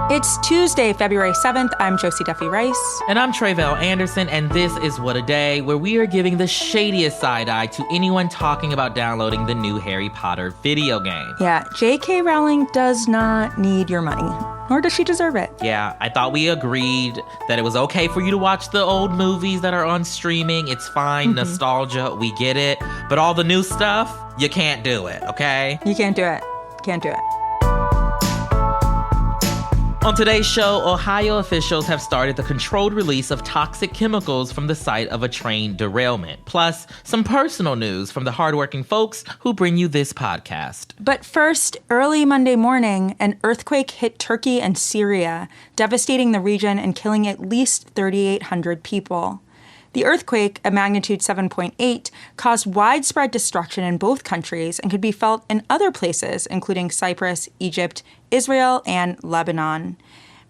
It's Tuesday, February 7th. I'm Josie Duffy Rice. And I'm Tre'vell Anderson, and this is What a Day, where we are giving the shadiest side-eye to anyone talking about downloading the new Harry Potter video game. Yeah, J.K. Rowling does not need your money, nor does she deserve it. Yeah, I thought we agreed that it was okay for you to watch the old movies that are on streaming. It's fine, nostalgia, we get it. But all the new stuff, you can't do it, okay? You can't do it. Can't do it. On today's show, Ohio officials have started the controlled release of toxic chemicals from the site of a train derailment. Plus, some personal news from the hardworking folks who bring you this podcast. But first, early Monday morning, an earthquake hit Turkey and Syria, devastating the region and killing at least 3,800 people. The earthquake, a magnitude 7.8, caused widespread destruction in both countries and could be felt in other places, including Cyprus, Egypt, Israel, and Lebanon.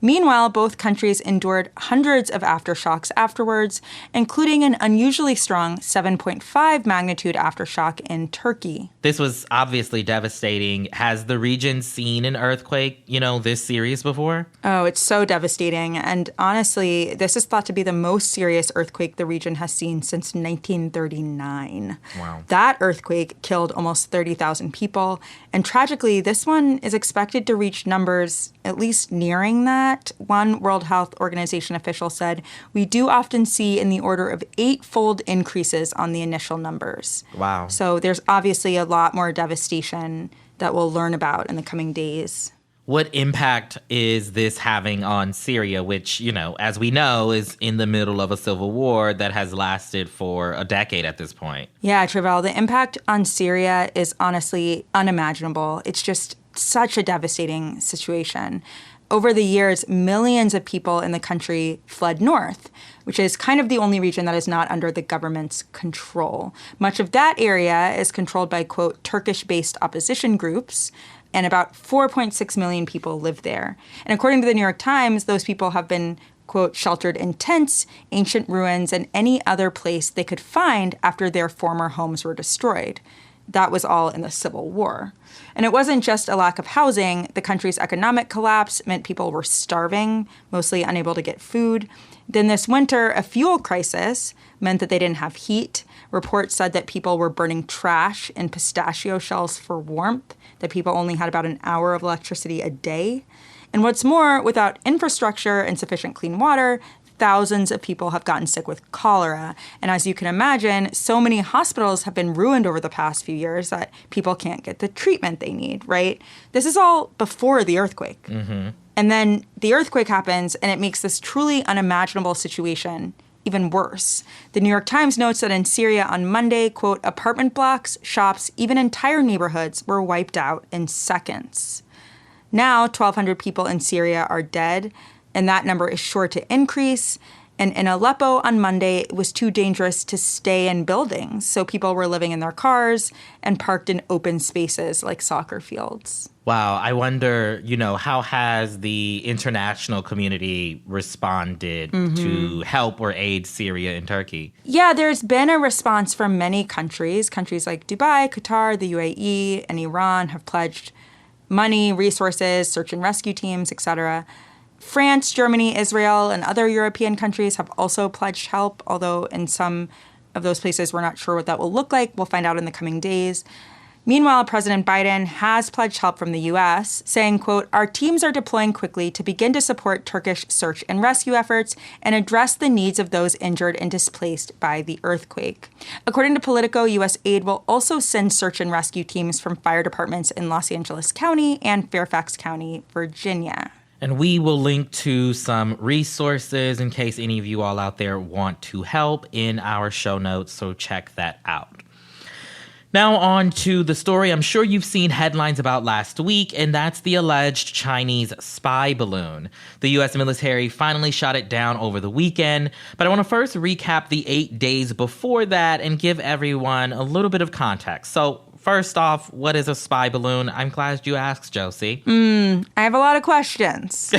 Meanwhile, both countries endured hundreds of aftershocks afterwards, including an unusually strong 7.5 magnitude aftershock in Turkey. This was obviously devastating. Has the region seen an earthquake, this serious before? Oh, it's so devastating. And honestly, this is thought to be the most serious earthquake the region has seen since 1939. Wow. That earthquake killed almost 30,000 people. And tragically, this one is expected to reach numbers at least nearing that. One World Health Organization official said, "We do often see in the order of 8-fold increases on the initial numbers." Wow. So there's obviously a lot more devastation that we'll learn about in the coming days. What impact is this having on Syria, which, as we know, is in the middle of a civil war that has lasted for a decade at this point? Yeah, Tre'vell, the impact on Syria is honestly unimaginable. It's just such a devastating situation. Over the years, millions of people in the country fled north, which is kind of the only region that is not under the government's control. Much of that area is controlled by, quote, Turkish-based opposition groups, and about 4.6 million people live there. And according to the New York Times, those people have been, quote, sheltered in tents, ancient ruins, and any other place they could find after their former homes were destroyed. That was all in the Civil War. And it wasn't just a lack of housing. The country's economic collapse meant people were starving, mostly unable to get food. Then this winter, a fuel crisis meant that they didn't have heat. Reports said that people were burning trash in pistachio shells for warmth, that people only had about an hour of electricity a day. And what's more, without infrastructure and sufficient clean water, thousands of people have gotten sick with cholera. And as you can imagine, so many hospitals have been ruined over the past few years that people can't get the treatment they need, right? This is all before the earthquake. Mm-hmm. And then the earthquake happens, and it makes this truly unimaginable situation even worse. The New York Times notes that in Syria on Monday, quote, apartment blocks, shops, even entire neighborhoods were wiped out in seconds. Now, 1,200 people in Syria are dead, and that number is sure to increase. And in Aleppo on Monday, it was too dangerous to stay in buildings. So people were living in their cars and parked in open spaces like soccer fields. Wow. I wonder, how has the international community responded to help or aid Syria and Turkey? Yeah, there's been a response from many countries. Countries like Dubai, Qatar, the UAE, and Iran have pledged money, resources, search and rescue teams, etc. France, Germany, Israel, and other European countries have also pledged help, although in some of those places we're not sure what that will look like. We'll find out in the coming days. Meanwhile, President Biden has pledged help from the U.S., saying, quote, our teams are deploying quickly to begin to support Turkish search and rescue efforts and address the needs of those injured and displaced by the earthquake. According to Politico, U.S. aid will also send search and rescue teams from fire departments in Los Angeles County and Fairfax County, Virginia. And we will link to some resources in case any of you all out there want to help in our show notes, so check that out. Now on to the story I'm sure you've seen headlines about last week, and that's the alleged Chinese spy balloon. The U.S. military finally shot it down over the weekend, but I want to first recap the 8 days before that and give everyone a little bit of context. So First off, what is a spy balloon? I'm glad you asked, Josie. I have a lot of questions.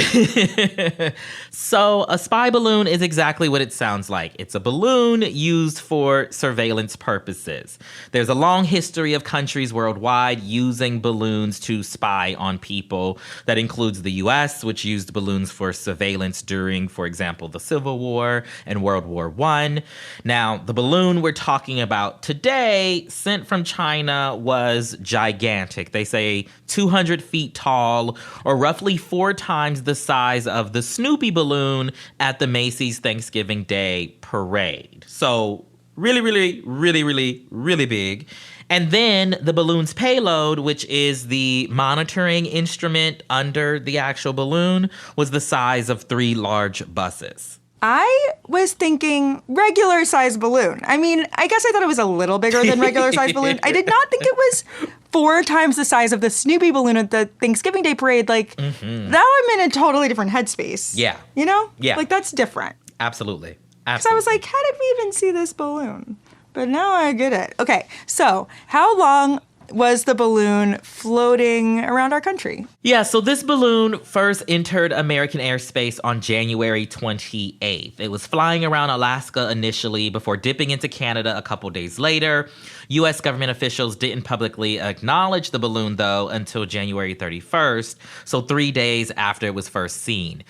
So a spy balloon is exactly what it sounds like. It's a balloon used for surveillance purposes. There's a long history of countries worldwide using balloons to spy on people. That includes the U.S., which used balloons for surveillance during, for example, the Civil War and World War I. Now, the balloon we're talking about today, sent from China, was gigantic. They say 200 feet tall, or roughly 4 times the size of the Snoopy balloon at the Macy's Thanksgiving Day parade. So really, really, really, really, really big. And then the balloon's payload, which is the monitoring instrument under the actual balloon, was the size of 3 large buses. I was thinking regular size balloon. I mean, I guess I thought it was a little bigger than regular size balloon. I did not think it was 4 times the size of the Snoopy balloon at the Thanksgiving Day parade. Like, now I'm in a totally different headspace. Yeah. You know? Yeah. Like, that's different. Absolutely. Because I was like, how did we even see this balloon? But now I get it. Okay, so how long was the balloon floating around our country? Yeah, so this balloon first entered American airspace on January 28th. It was flying around Alaska initially before dipping into Canada a couple days later. U.S. government officials didn't publicly acknowledge the balloon, though, until January 31st, so 3 days after it was first seen.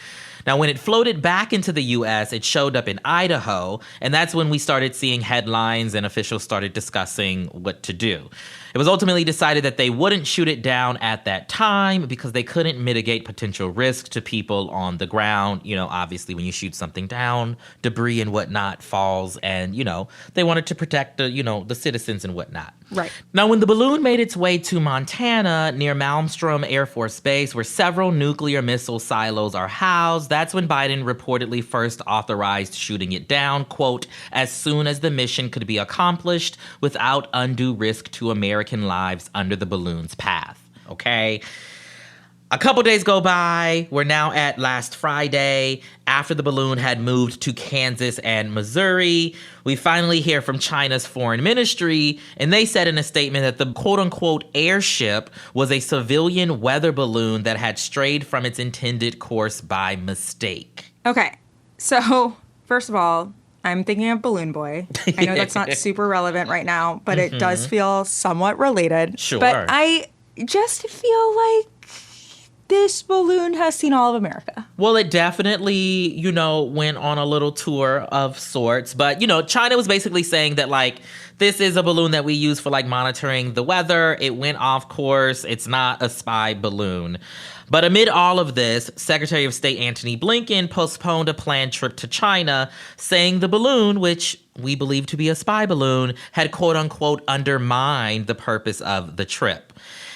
Now, when it floated back into the U.S., it showed up in Idaho, and that's when we started seeing headlines and officials started discussing what to do. It was ultimately decided that they wouldn't shoot it down at that time because they couldn't mitigate potential risk to people on the ground. You know, obviously, when you shoot something down, debris and whatnot falls, and, you know, they wanted to protect the citizens and whatnot. Right. Now, when the balloon made its way to Montana near Malmstrom Air Force Base, where several nuclear missile silos are housed, that's when Biden reportedly first authorized shooting it down, quote, as soon as the mission could be accomplished without undue risk to American lives under the balloon's path. Okay? A couple days go by. We're now at last Friday. After the balloon had moved to Kansas and Missouri, we finally hear from China's foreign ministry, and they said in a statement that the quote-unquote airship was a civilian weather balloon that had strayed from its intended course by mistake. Okay, so first of all, I'm thinking of Balloon Boy. I know that's not super relevant right now, but it does feel somewhat related. Sure. But I just feel like this balloon has seen all of America. Well, it definitely, went on a little tour of sorts. But, China was basically saying that, this is a balloon that we use for, monitoring the weather. It went off course. It's not a spy balloon. But amid all of this, Secretary of State Antony Blinken postponed a planned trip to China, saying the balloon, which we believe to be a spy balloon, had quote-unquote undermined the purpose of the trip.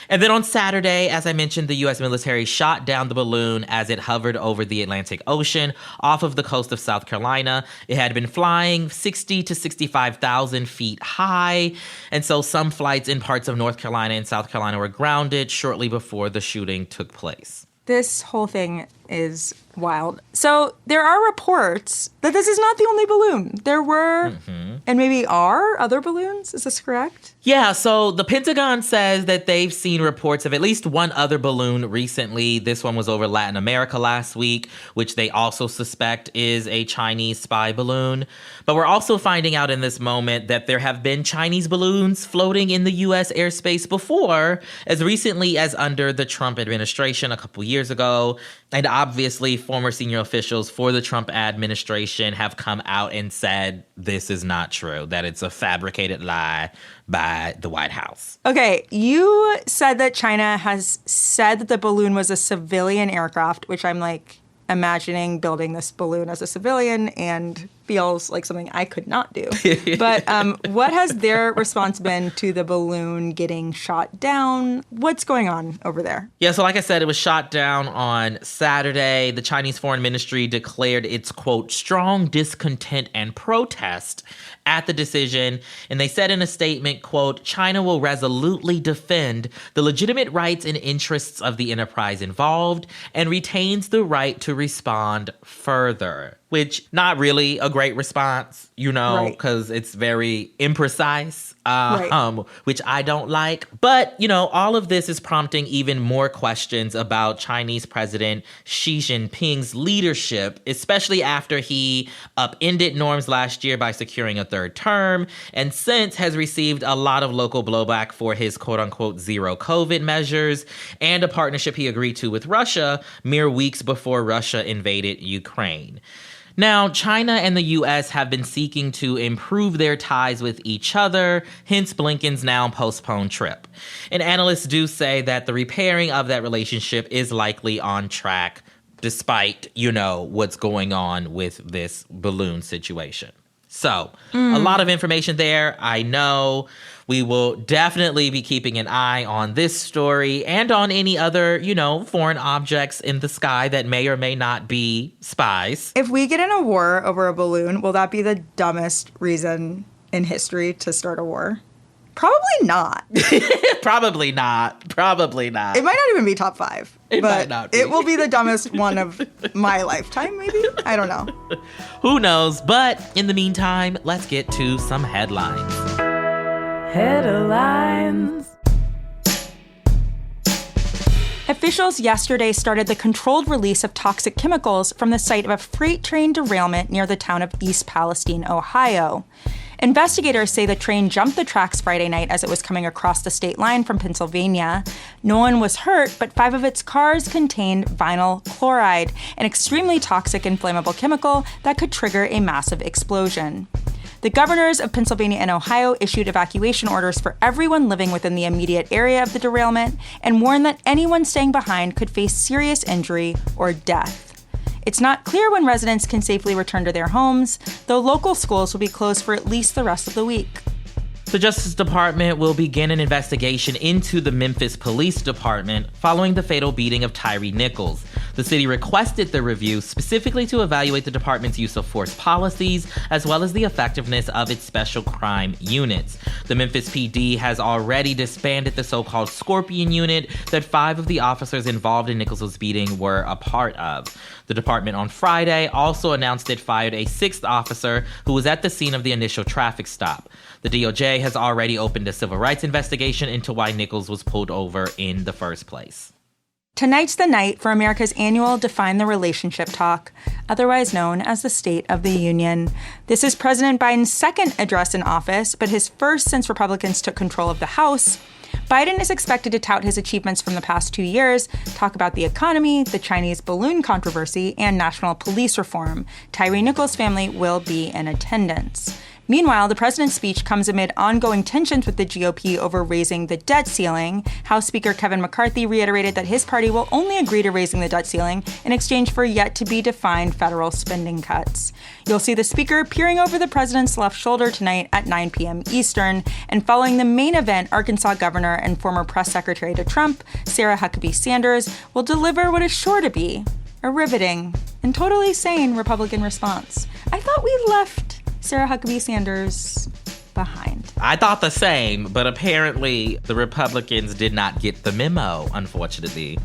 And then on Saturday, as I mentioned, the U.S. military shot down the balloon as it hovered over the Atlantic Ocean off of the coast of South Carolina. It had been flying 60 to 65,000 feet high. And so some flights in parts of North Carolina and South Carolina were grounded shortly before the shooting took place. This whole thing is wild. So there are reports that this is not the only balloon. There were, and maybe are, other balloons. Is this correct? Yeah, so the Pentagon says that they've seen reports of at least one other balloon recently. This one was over Latin America last week, which they also suspect is a Chinese spy balloon. But we're also finding out in this moment that there have been Chinese balloons floating in the U.S. airspace before, as recently as under the Trump administration a couple years ago. And obviously, former senior officials for the Trump administration have come out and said this is not true, that it's a fabricated lie by the White House. Okay, you said that China has said that the balloon was a civilian aircraft, which I'm imagining building this balloon as a civilian and feels like something I could not do. But what has their response been to the balloon getting shot down? What's going on over there? Yeah, so like I said, it was shot down on Saturday. The Chinese Foreign Ministry declared its, quote, strong discontent and protest at the decision. And they said in a statement, quote, China will resolutely defend the legitimate rights and interests of the enterprise involved and retains the right to respond further. Which, not really a great response, because it's very imprecise. which I don't like. But, all of this is prompting even more questions about Chinese President Xi Jinping's leadership, especially after he upended norms last year by securing a third term, and since has received a lot of local blowback for his quote-unquote zero COVID measures and a partnership he agreed to with Russia mere weeks before Russia invaded Ukraine. Now, China and the U.S. have been seeking to improve their ties with each other, hence Blinken's now postponed trip. And analysts do say that the repairing of that relationship is likely on track, despite, what's going on with this balloon situation. So, a lot of information there. I know we will definitely be keeping an eye on this story and on any other, foreign objects in the sky that may or may not be spies. If we get in a war over a balloon, will that be the dumbest reason in history to start a war? Probably not. Probably not. It might not even be top 5. It might not be. It will be the dumbest one of my lifetime, maybe? I don't know. Who knows? But in the meantime, let's get to some headlines. Headlines. Officials yesterday started the controlled release of toxic chemicals from the site of a freight train derailment near the town of East Palestine, Ohio. Investigators say the train jumped the tracks Friday night as it was coming across the state line from Pennsylvania. No one was hurt, but 5 of its cars contained vinyl chloride, an extremely toxic and flammable chemical that could trigger a massive explosion. The governors of Pennsylvania and Ohio issued evacuation orders for everyone living within the immediate area of the derailment and warned that anyone staying behind could face serious injury or death. It's not clear when residents can safely return to their homes, though local schools will be closed for at least the rest of the week. The Justice Department will begin an investigation into the Memphis Police Department following the fatal beating of Tyree Nichols. The city requested the review specifically to evaluate the department's use of force policies, as well as the effectiveness of its special crime units. The Memphis PD has already disbanded the so-called Scorpion unit that 5 of the officers involved in Nichols' beating were a part of. The department on Friday also announced it fired a 6th officer who was at the scene of the initial traffic stop. The DOJ has already opened a civil rights investigation into why Nichols was pulled over in the first place. Tonight's the night for America's annual Define the Relationship talk, otherwise known as the State of the Union. This is President Biden's second address in office, but his first since Republicans took control of the House. Biden is expected to tout his achievements from the past 2 years, talk about the economy, the Chinese balloon controversy, and national police reform. Tyree Nichols' family will be in attendance. Meanwhile, the president's speech comes amid ongoing tensions with the GOP over raising the debt ceiling. House Speaker Kevin McCarthy reiterated that his party will only agree to raising the debt ceiling in exchange for yet-to-be-defined federal spending cuts. You'll see the speaker peering over the president's left shoulder tonight at 9 p.m. Eastern. And following the main event, Arkansas Governor and former press secretary to Trump, Sarah Huckabee Sanders, will deliver what is sure to be a riveting and totally sane Republican response. I thought we left Sarah Huckabee Sanders behind. I thought the same, but apparently the Republicans did not get the memo, unfortunately.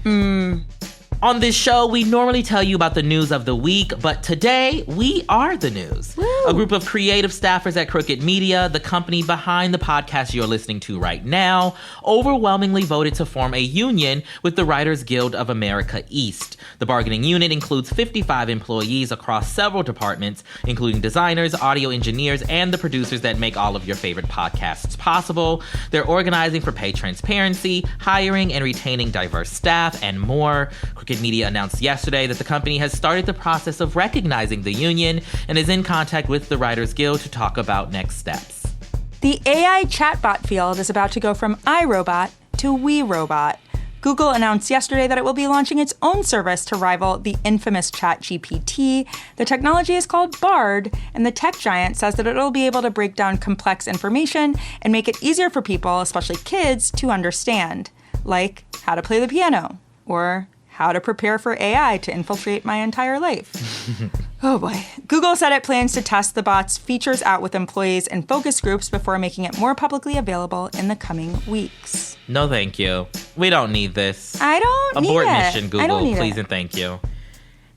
On this show, we normally tell you about the news of the week, but today we are the news. Woo. A group of creative staffers at Crooked Media, the company behind the podcast you're listening to right now, overwhelmingly voted to form a union with the Writers Guild of America East. The bargaining unit includes 55 employees across several departments, including designers, audio engineers, and the producers that make all of your favorite podcasts possible. They're organizing for pay transparency, hiring and retaining diverse staff, and more. Crooked Media announced yesterday that the company has started the process of recognizing the union and is in contact with the Writers Guild to talk about next steps. The AI chatbot field is about to go from iRobot to We Robot. Google announced yesterday that it will be launching its own service to rival the infamous ChatGPT. The technology is called Bard, and the tech giant says that it'll be able to break down complex information and make it easier for people, especially kids, to understand, like how to play the piano or how to prepare for AI to infiltrate my entire life. Oh boy. Google said it plans to test the bot's features out with employees and focus groups before making it more publicly available in the coming weeks. No, thank you. We don't need this. I don't need it. Abort mission, Google. I don't need Please it. and thank you.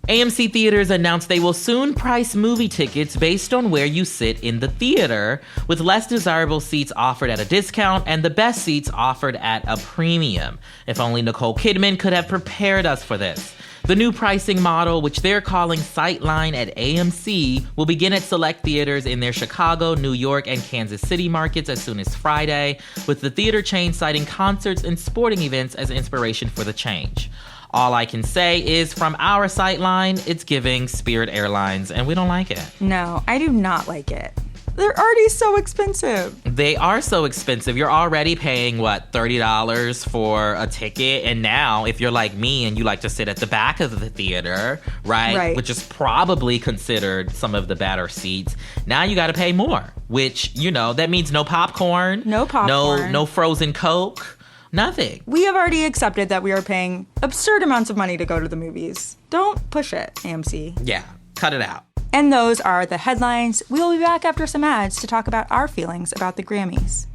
AMC Theaters announced they will soon price movie tickets based on where you sit in the theater, with less desirable seats offered at a discount and the best seats offered at a premium. If only Nicole Kidman could have prepared us for this. The new pricing model, which they're calling Sightline at AMC, will begin at select theaters in their Chicago, New York, and Kansas City markets as soon as Friday, with the theater chain citing concerts and sporting events as inspiration for the change. All I can say is, from our Sightline, it's giving Spirit Airlines, and we don't like it. No, I do not like it. They're already so expensive. They are so expensive. You're already paying, $30 for a ticket? And now, if you're like me and you like to sit at the back of the theater, right? Which is probably considered some of the better seats, now you got to pay more, which, that means no popcorn. No popcorn. No frozen Coke. Nothing. We have already accepted that we are paying absurd amounts of money to go to the movies. Don't push it, AMC. Yeah, cut it out. And those are the headlines. We will be back after some ads to talk about our feelings about the Grammys.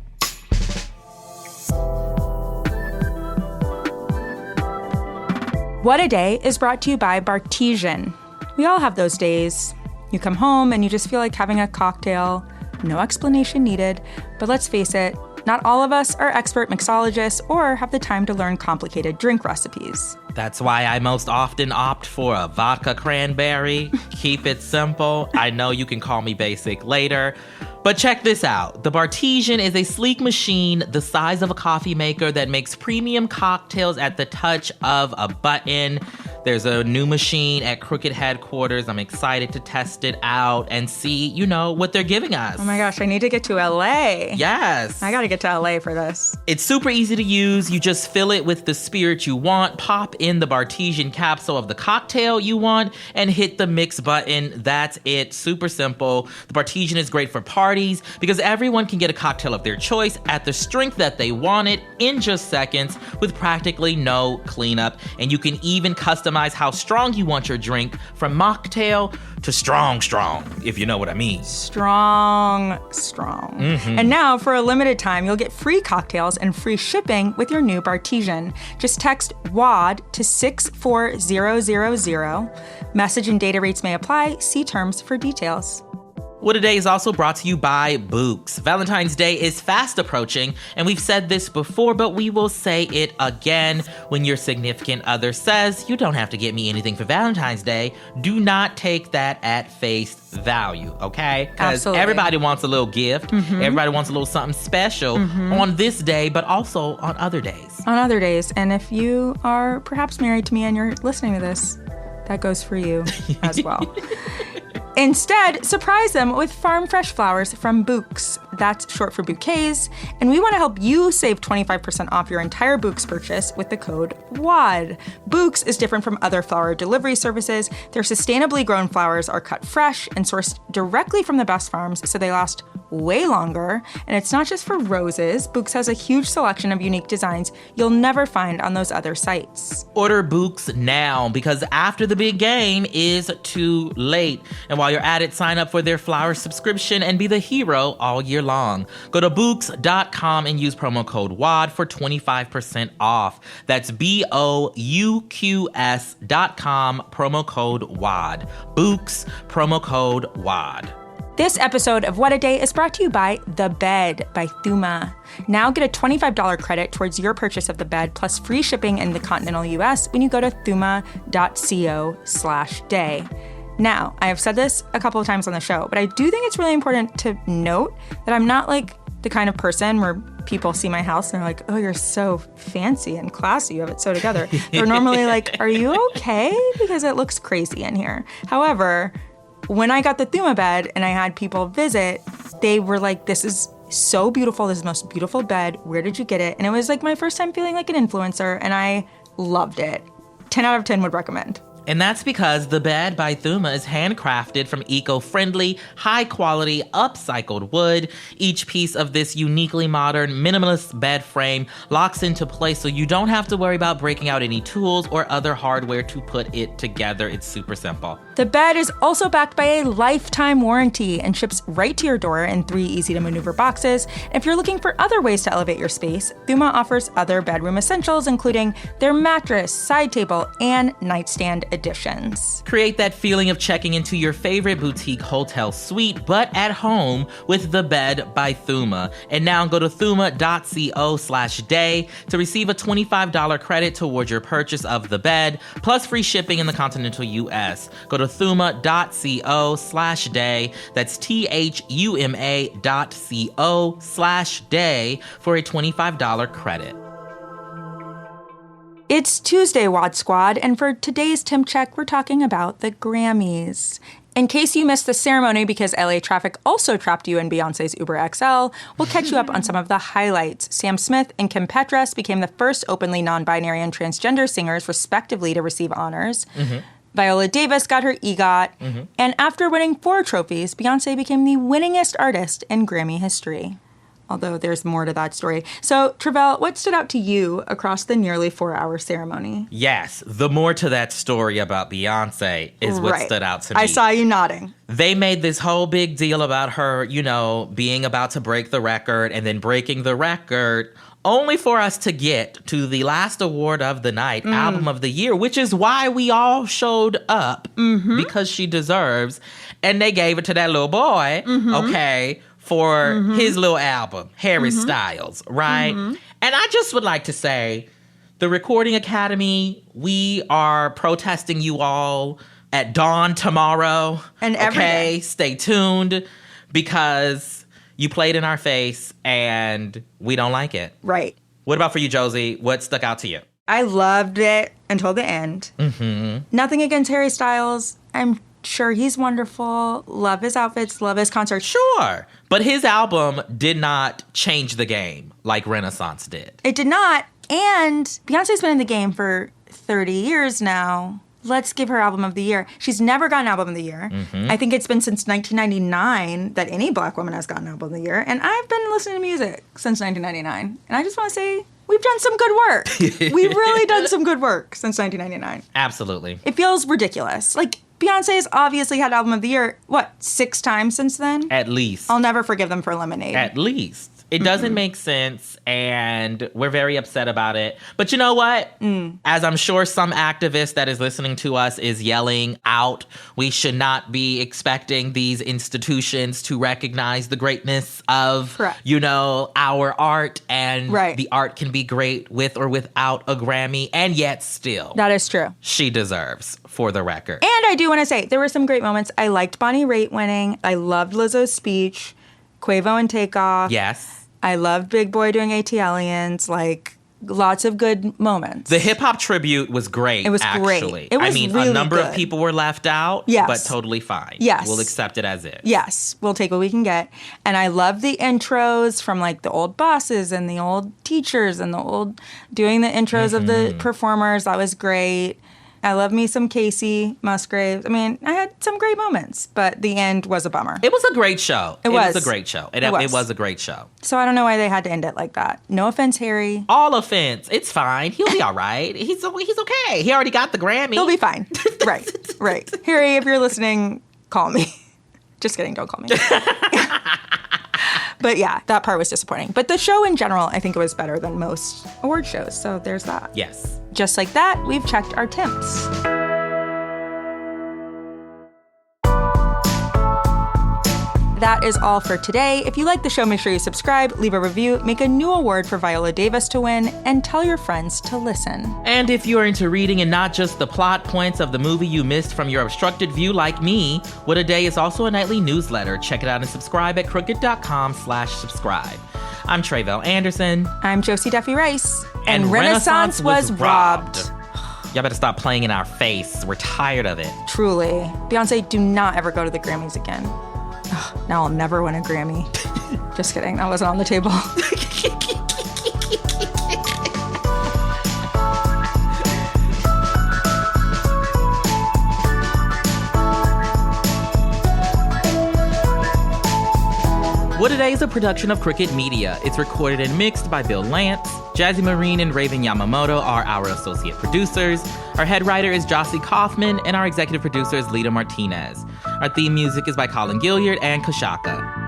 What a Day is brought to you by Bartesian. We all have those days. You come home and you just feel like having a cocktail. No explanation needed. But let's face it, not all of us are expert mixologists or have the time to learn complicated drink recipes. That's why I most often opt for a vodka cranberry. Keep it simple. I know you can call me basic later. But check this out. The Bartesian is a sleek machine the size of a coffee maker that makes premium cocktails at the touch of a button. There's a new machine at Crooked headquarters. I'm excited to test it out and see, what they're giving us. Oh my gosh, I need to get to LA. Yes. I gotta get to LA for this. It's super easy to use. You just fill it with the spirit you want, pop in the Bartesian capsule of the cocktail you want, and hit the mix button. That's it. Super simple. The Bartesian is great for parties because everyone can get a cocktail of their choice at the strength that they want it in just seconds with practically no cleanup. And you can even customize how strong you want your drink, from mocktail to strong, if you know what I mean. Strong. Mm-hmm. And now, for a limited time, you'll get free cocktails and free shipping with your new Bartesian. Just text WAD to 64000. Message and data rates may apply. See terms for details. What A Day is also brought to you by Books. Valentine's Day is fast approaching, and we've said this before, but we will say it again. When your significant other says, you don't have to get me anything for Valentine's Day, do not take that at face value, okay? Because everybody wants a little gift. Mm-hmm. Everybody wants a little something special on this day, but also on other days. On other days. And if you are perhaps married to me and you're listening to this, that goes for you as well. Instead, surprise them with farm fresh flowers from Books. That's short for bouquets. And we want to help you save 25% off your entire Books purchase with the code WAD. Books is different from other flower delivery services. Their sustainably grown flowers are cut fresh and sourced directly from the best farms, so they last way longer. And it's not just for roses. Books has a huge selection of unique designs you'll never find on those other sites. Order Books now, because after the big game is too late. And while you're at it, sign up for their flower subscription and be the hero all year long. Go to Books.com and use promo code WAD for 25% off. That's BOUQS.com, promo code WAD. Books, promo code WAD. This episode of What a Day is brought to you by The Bed by Thuma. Now get a $25 credit towards your purchase of the bed plus free shipping in the continental US when you go to thuma.co/day. Now, I have said this a couple of times on the show, but I do think it's really important to note that I'm not like the kind of person where people see my house and they're like, oh, you're so fancy and classy, you have it so together. They're normally like, are you okay? Because it looks crazy in here. However, when I got the Thuma bed and I had people visit, they were like, this is so beautiful. This is the most beautiful bed. Where did you get it? And it was like my first time feeling like an influencer, and I loved it. 10 out of 10 would recommend. And that's because the bed by Thuma is handcrafted from eco-friendly, high-quality, upcycled wood. Each piece of this uniquely modern, minimalist bed frame locks into place so you don't have to worry about breaking out any tools or other hardware to put it together. It's super simple. The bed is also backed by a lifetime warranty and ships right to your door in 3 easy-to-maneuver boxes. If you're looking for other ways to elevate your space, Thuma offers other bedroom essentials, including their mattress, side table, and nightstand editions. Create that feeling of checking into your favorite boutique hotel suite, but at home with The Bed by Thuma. And now go to thuma.co/day to receive a $25 credit towards your purchase of The Bed, plus free shipping in the continental U.S. Go to thuma.co/day. That's THUMA.co/day for a $25 credit. It's Tuesday, Wad Squad, and for today's Temp Check, we're talking about the Grammys. In case you missed the ceremony because LA traffic also trapped you in Beyoncé's Uber XL, we'll catch you up on some of the highlights. Sam Smith and Kim Petras became the first openly non-binary and transgender singers, respectively, to receive honors. Viola Davis got her EGOT, and after winning 4 trophies, Beyoncé became the winningest artist in Grammy history. Although there's more to that story. So, Travell, what stood out to you across the nearly 4-hour ceremony? Yes, the more to that story about Beyonce is what stood out to me. I saw you nodding. They made this whole big deal about her, being about to break the record and then breaking the record, only for us to get to the last award of the night, Album of the Year, which is why we all showed up, because she deserves. And they gave it to that little boy, for his little album, Harry Styles, right? And I just would like to say, the Recording Academy, we are protesting you all at dawn tomorrow. And every day. Stay tuned, because you played in our face and we don't like it. Right. What about for you, Josie? What stuck out to you? I loved it until the end. Nothing against Harry Styles. I'm sure he's wonderful. Love his outfits, love his concerts. Sure. But his album did not change the game like Renaissance did. It did not. And Beyonce's been in the game for 30 years now. Let's give her Album of the Year. She's never gotten Album of the Year. I think it's been since 1999 that any Black woman has gotten Album of the Year. And I've been listening to music since 1999. And I just want to say, we've done some good work. We've really done some good work since 1999. Absolutely. It feels ridiculous. Like, Beyonce has obviously had Album of the Year, 6 times since then? At least. I'll never forgive them for Lemonade. At least. It doesn't make sense, and we're very upset about it. But you know what? As I'm sure some activist that is listening to us is yelling out, we should not be expecting these institutions to recognize the greatness of, our art, and the art can be great with or without a Grammy, and yet still. That is true. She deserves, for the record. And I do want to say, there were some great moments. I liked Bonnie Raitt winning. I loved Lizzo's speech. Quavo and Takeoff. Yes. I loved Big Boy doing AT-Aliens. Lots of good moments. The hip-hop tribute was great, It was actually. great. It was really a number good. of people were left out, but totally fine. Yes. We'll accept it as is. Yes. We'll take what we can get. And I love the intros from, the old bosses and the old teachers and doing the intros of the performers. That was great. I love me some Casey Musgraves. I mean, I had some great moments, but the end was a bummer. It was a great show. It was a great show. It was a great show. So I don't know why they had to end it like that. No offense, Harry. All offense. It's fine. He'll be all right. He's okay. He already got the Grammy. He'll be fine. Right. Harry, if you're listening, call me. Just kidding. Don't call me. But yeah, that part was disappointing. But the show in general, I think it was better than most award shows. So there's that. Yes. Just like that, we've checked our temps. That is all for today. If you like the show, make sure you subscribe, leave a review, make a new award for Viola Davis to win, and tell your friends to listen. And if you are into reading and not just the plot points of the movie you missed from your obstructed view like me, What a Day is also a nightly newsletter. Check it out and subscribe at crooked.com/subscribe. I'm Tre'vell Anderson. I'm Josie Duffy Rice. And Renaissance was robbed. Y'all better stop playing in our face. We're tired of it. Truly. Beyonce, do not ever go to the Grammys again. Ugh, now I'll never win a Grammy. Just kidding. That wasn't on the table. What a Day is a production of Crooked Media. It's recorded and mixed by Bill Lance. Jazzy Marine and Raven Yamamoto are our associate producers. Our head writer is Jossie Kaufman, and our executive producer is Lita Martinez. Our theme music is by Colin Gilliard and Kashaka.